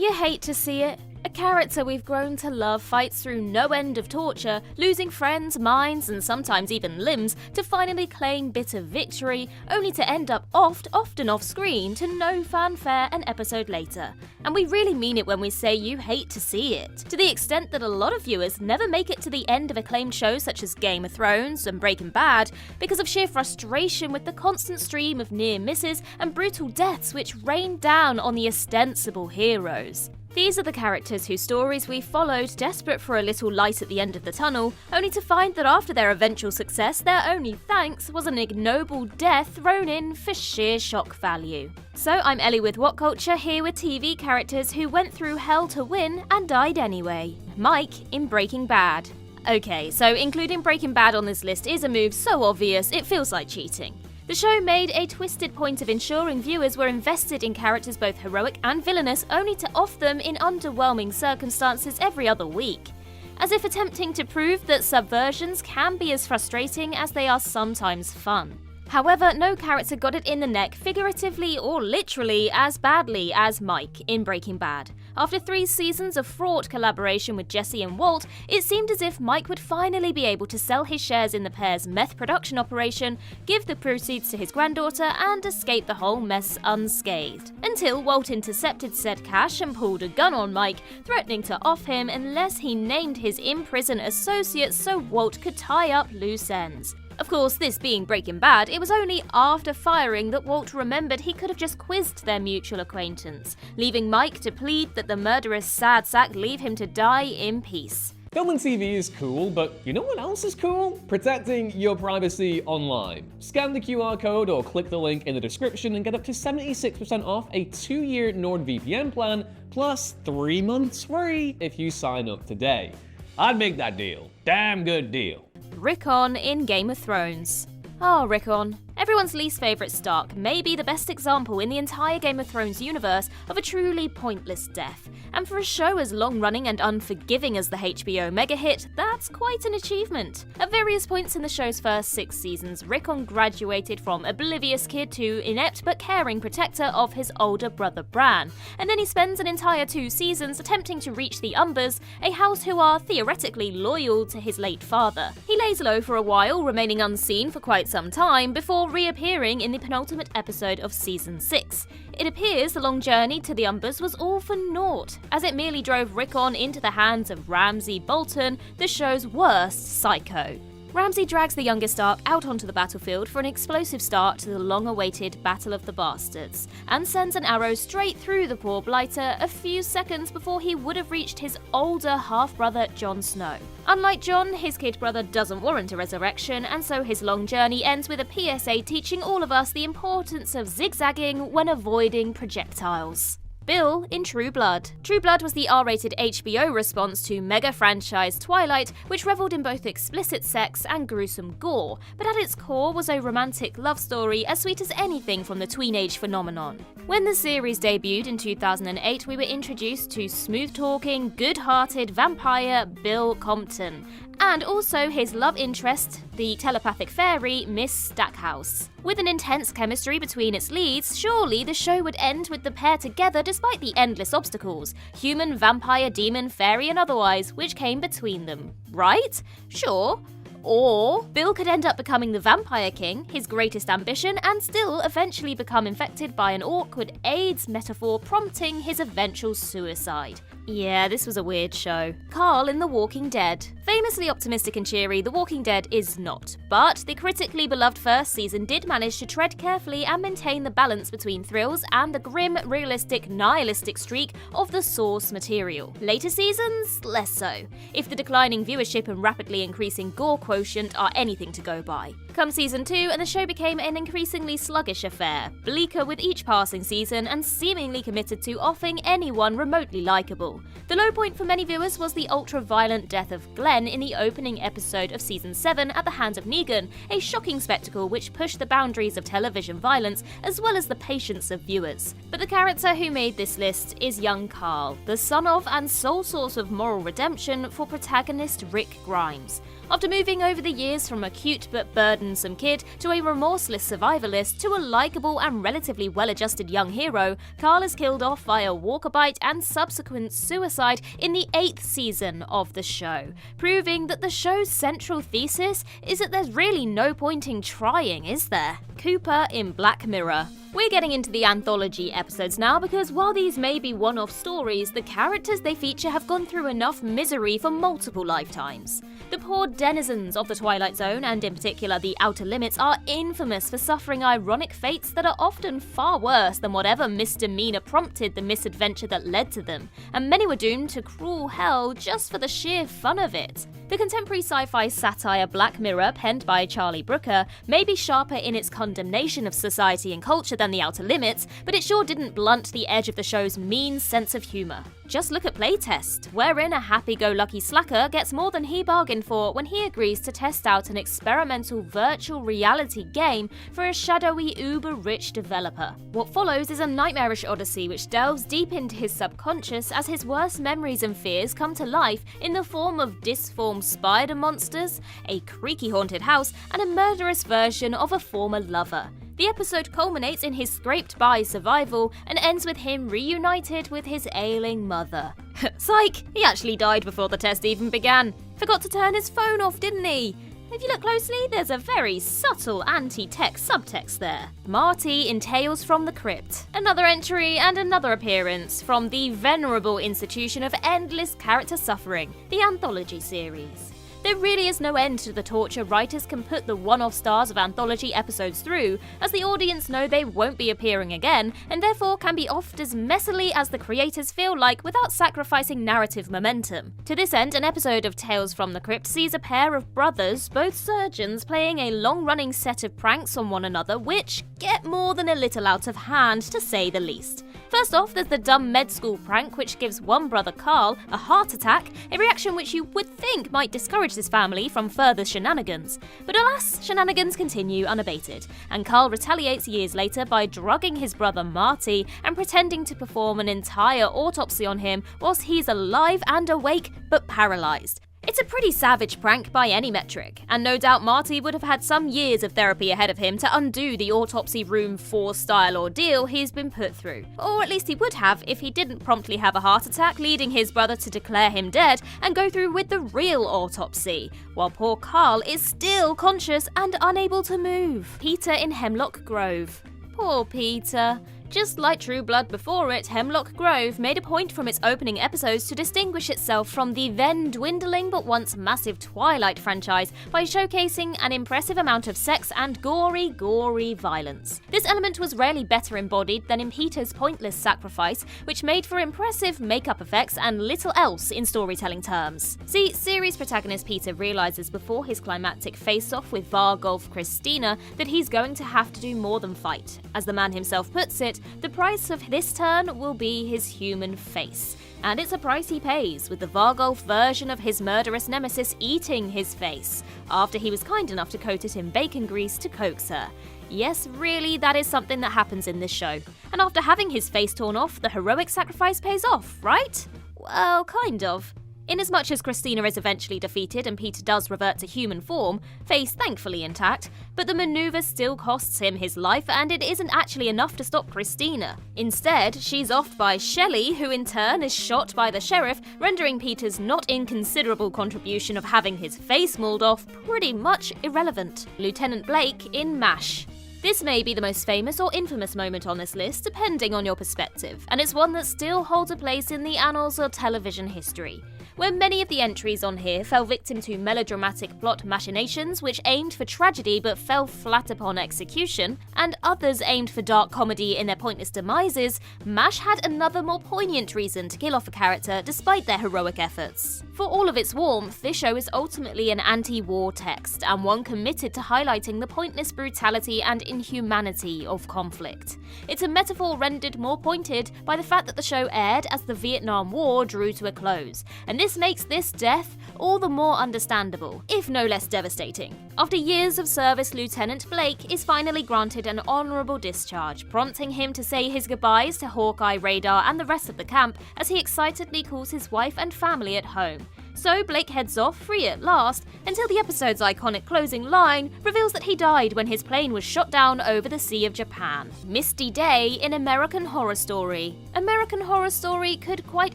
You hate to see it. A character we've grown to love fights through no end of torture, losing friends, minds, and sometimes even limbs to finally claim bitter victory, only to end up often off screen to no fanfare an episode later. And we really mean it when we say you hate to see it, to the extent that a lot of viewers never make it to the end of acclaimed shows such as Game of Thrones and Breaking Bad because of sheer frustration with the constant stream of near misses and brutal deaths which rain down on the ostensible heroes. These are the characters whose stories we followed, desperate for a little light at the end of the tunnel, only to find that after their eventual success, their only thanks was an ignoble death thrown in for sheer shock value. So I'm Ellie with Whatculture, here with TV characters who went through hell to win and died anyway. Mike in Breaking Bad. Okay, so including Breaking Bad on this list is a move so obvious it feels like cheating. The show made a twisted point of ensuring viewers were invested in characters both heroic and villainous, only to off them in underwhelming circumstances every other week, as if attempting to prove that subversions can be as frustrating as they are sometimes fun. However, no character got it in the neck, figuratively or literally, as badly as Mike in Breaking Bad. After 3 seasons of fraught collaboration with Jesse and Walt, it seemed as if Mike would finally be able to sell his shares in the pair's meth production operation, give the proceeds to his granddaughter, and escape the whole mess unscathed. Until Walt intercepted said cash and pulled a gun on Mike, threatening to off him unless he named his in-prison associates so Walt could tie up loose ends. Of course, this being Breaking Bad, it was only after firing that Walt remembered he could have just quizzed their mutual acquaintance, leaving Mike to plead that the murderous sad sack leave him to die in peace. Film and TV is cool, but you know what else is cool? Protecting your privacy online. Scan the QR code or click the link in the description and get up to 76% off a 2-year NordVPN plan, plus 3 months free if you sign up today. I'd make that deal. Damn good deal. Rickon in Game of Thrones. Oh, Rickon. Everyone's least favourite Stark may be the best example in the entire Game of Thrones universe of a truly pointless death. And for a show as long-running and unforgiving as the HBO mega hit, that's quite an achievement. At various points in the show's first 6 seasons, Rickon graduated from oblivious kid to inept but caring protector of his older brother Bran. And then he spends an entire 2 seasons attempting to reach the Umbers, a house who are theoretically loyal to his late father. He lays low for a while, remaining unseen for quite some time, before reappearing in the penultimate episode of Season 6. It appears the long journey to the Umbers was all for naught, as it merely drove Rickon into the hands of Ramsay Bolton, the show's worst psycho. Ramsay drags the youngest Stark out onto the battlefield for an explosive start to the long-awaited Battle of the Bastards, and sends an arrow straight through the poor blighter a few seconds before he would have reached his older half-brother Jon Snow. Unlike Jon, his kid brother doesn't warrant a resurrection, and so his long journey ends with a PSA teaching all of us the importance of zigzagging when avoiding projectiles. Bill in True Blood. True Blood was the R-rated HBO response to mega franchise Twilight, which revelled in both explicit sex and gruesome gore, but at its core was a romantic love story as sweet as anything from the tweenage phenomenon. When the series debuted in 2008, we were introduced to smooth-talking, good-hearted vampire Bill Compton, and also his love interest, the telepathic fairy Miss Stackhouse. With an intense chemistry between its leads, surely the show would end with the pair together despite the endless obstacles, human, vampire, demon, fairy and otherwise, which came between them. Right? Sure. Or Bill could end up becoming the Vampire King, his greatest ambition, and still eventually become infected by an awkward AIDS metaphor prompting his eventual suicide. Yeah, this was a weird show. Carl in The Walking Dead. Famously optimistic and cheery, The Walking Dead is not, but the critically beloved first season did manage to tread carefully and maintain the balance between thrills and the grim, realistic, nihilistic streak of the source material. Later seasons, less so, if the declining viewership and rapidly increasing gore quotient are anything to go by. Come season 2, and the show became an increasingly sluggish affair, bleaker with each passing season and seemingly committed to offing anyone remotely likeable. The low point for many viewers was the ultra-violent death of Glenn in the opening episode of Season 7 at the hands of Negan, a shocking spectacle which pushed the boundaries of television violence as well as the patience of viewers. But the character who made this list is young Carl, the son of and sole source of moral redemption for protagonist Rick Grimes. After moving over the years from a cute but burdened burdensome kid to a remorseless survivalist to a likeable and relatively well-adjusted young hero, Carl is killed off via walkabout and subsequent suicide in the 8th season of the show, proving that the show's central thesis is that there's really no point in trying, is there? Koopa in Black Mirror. We're getting into the anthology episodes now because while these may be one-off stories, the characters they feature have gone through enough misery for multiple lifetimes. The poor denizens of the Twilight Zone, and in particular the Outer Limits, are infamous for suffering ironic fates that are often far worse than whatever misdemeanor prompted the misadventure that led to them, and many were doomed to cruel hell just for the sheer fun of it. The contemporary sci-fi satire Black Mirror, penned by Charlie Brooker, may be sharper in its condemnation of society and culture than The Outer Limits, but it sure didn't blunt the edge of the show's mean sense of humour. Just look at Playtest, wherein a happy-go-lucky slacker gets more than he bargained for when he agrees to test out an experimental virtual reality game for a shadowy uber-rich developer. What follows is a nightmarish odyssey which delves deep into his subconscious as his worst memories and fears come to life in the form of disformed spider monsters, a creaky haunted house, and a murderous version of a former lover. The episode culminates in his scraped-by survival and ends with him reunited with his ailing mother. Psych! He actually died before the test even began. Forgot to turn his phone off, didn't he? If you look closely, there's a very subtle anti-tech subtext there. Marty in Tales from the Crypt. Another entry and another appearance from the venerable institution of endless character suffering, the anthology series. There really is no end to the torture writers can put the one-off stars of anthology episodes through, as the audience know they won't be appearing again, and therefore can be offed as messily as the creators feel like without sacrificing narrative momentum. To this end, an episode of Tales from the Crypt sees a pair of brothers, both surgeons, playing a long-running set of pranks on one another which get more than a little out of hand, to say the least. First off, there's the dumb med school prank which gives one brother, Carl, a heart attack, a reaction which you would think might discourage this family from further shenanigans. But alas, shenanigans continue unabated, and Carl retaliates years later by drugging his brother Marty and pretending to perform an entire autopsy on him whilst he's alive and awake but paralysed. It's a pretty savage prank by any metric, and no doubt Marty would have had some years of therapy ahead of him to undo the autopsy room 4-style ordeal he's been put through. Or at least he would have if he didn't promptly have a heart attack, leading his brother to declare him dead and go through with the real autopsy, while poor Carl is still conscious and unable to move. Peter in Hemlock Grove. Poor Peter. Just like True Blood before it, Hemlock Grove made a point from its opening episodes to distinguish itself from the then dwindling but once massive Twilight franchise by showcasing an impressive amount of sex and gory violence. This element was rarely better embodied than in Peter's pointless sacrifice, which made for impressive makeup effects and little else in storytelling terms. See, series protagonist Peter realizes before his climactic face-off with Vargolf Christina that he's going to have to do more than fight. As the man himself puts it, the price of this turn will be his human face. And it's a price he pays, with the Vargolf version of his murderous nemesis eating his face, after he was kind enough to coat it in bacon grease to coax her. Yes, really, that is something that happens in this show. And after having his face torn off, the heroic sacrifice pays off, right? Well, kind of. Inasmuch as Christina is eventually defeated and Peter does revert to human form, face thankfully intact, but the maneuver still costs him his life and it isn't actually enough to stop Christina. Instead, she's offed by Shelley, who in turn is shot by the sheriff, rendering Peter's not inconsiderable contribution of having his face mauled off pretty much irrelevant. Lieutenant Blake in MASH. This may be the most famous or infamous moment on this list, depending on your perspective, and it's one that still holds a place in the annals of television history. Where many of the entries on here fell victim to melodramatic plot machinations which aimed for tragedy but fell flat upon execution, and others aimed for dark comedy in their pointless demises, MASH had another more poignant reason to kill off a character despite their heroic efforts. For all of its warmth, this show is ultimately an anti-war text, and one committed to highlighting the pointless brutality and inhumanity of conflict. It's a metaphor rendered more pointed by the fact that the show aired as the Vietnam War drew to a close, and this makes this death all the more understandable, if no less devastating. After years of service, Lieutenant Blake is finally granted an honourable discharge, prompting him to say his goodbyes to Hawkeye, Radar and the rest of the camp as he excitedly calls his wife and family at home. So Blake heads off, free at last, until the episode's iconic closing line reveals that he died when his plane was shot down over the Sea of Japan. Misty Day in American Horror Story. American Horror Story could quite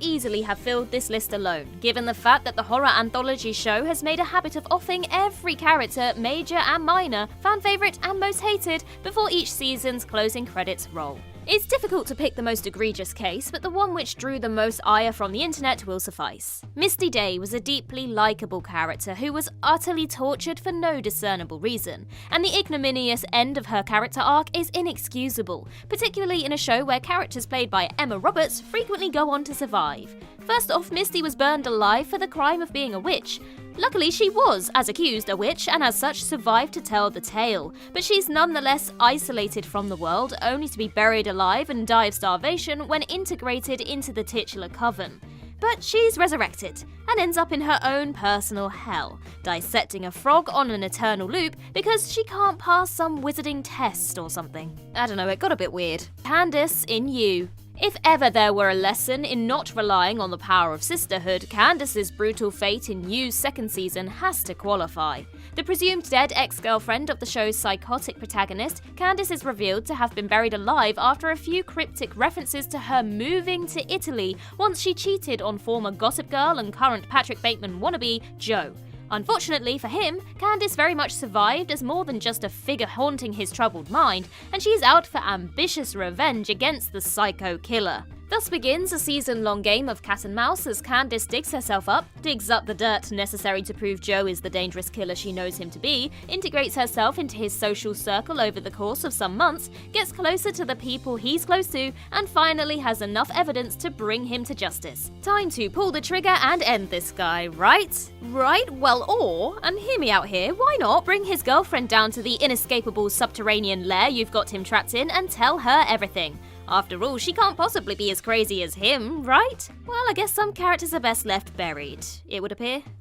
easily have filled this list alone, given the fact that the horror anthology show has made a habit of offering every character, major and minor, fan favourite and most hated, before each season's closing credits roll. It's difficult to pick the most egregious case, but the one which drew the most ire from the internet will suffice. Misty Day was a deeply likeable character who was utterly tortured for no discernible reason, and the ignominious end of her character arc is inexcusable, particularly in a show where characters played by Emma Roberts frequently go on to survive. First off, Misty was burned alive for the crime of being a witch. Luckily, she was, as accused, a witch and as such survived to tell the tale, but she's nonetheless isolated from the world, only to be buried alive and die of starvation when integrated into the titular coven. But she's resurrected, and ends up in her own personal hell, dissecting a frog on an eternal loop because she can't pass some wizarding test or something. I don't know, it got a bit weird. Candace in You. If ever there were a lesson in not relying on the power of sisterhood, Candace's brutal fate in You's second season has to qualify. The presumed dead ex-girlfriend of the show's psychotic protagonist, Candace is revealed to have been buried alive after a few cryptic references to her moving to Italy once she cheated on former Gossip Girl and current Patrick Bateman wannabe, Joe. Unfortunately for him, Candace very much survived as more than just a figure haunting his troubled mind, and she's out for ambitious revenge against the psycho killer. Thus begins a season-long game of cat and mouse as Candace digs herself up, digs up the dirt necessary to prove Joe is the dangerous killer she knows him to be, integrates herself into his social circle over the course of some months, gets closer to the people he's close to, and finally has enough evidence to bring him to justice. Time to pull the trigger and end this guy, right? Right? Well, or, and hear me out here, why not bring his girlfriend down to the inescapable subterranean lair you've got him trapped in and tell her everything? After all, she can't possibly be as crazy as him, right? Well, I guess some characters are best left buried, it would appear.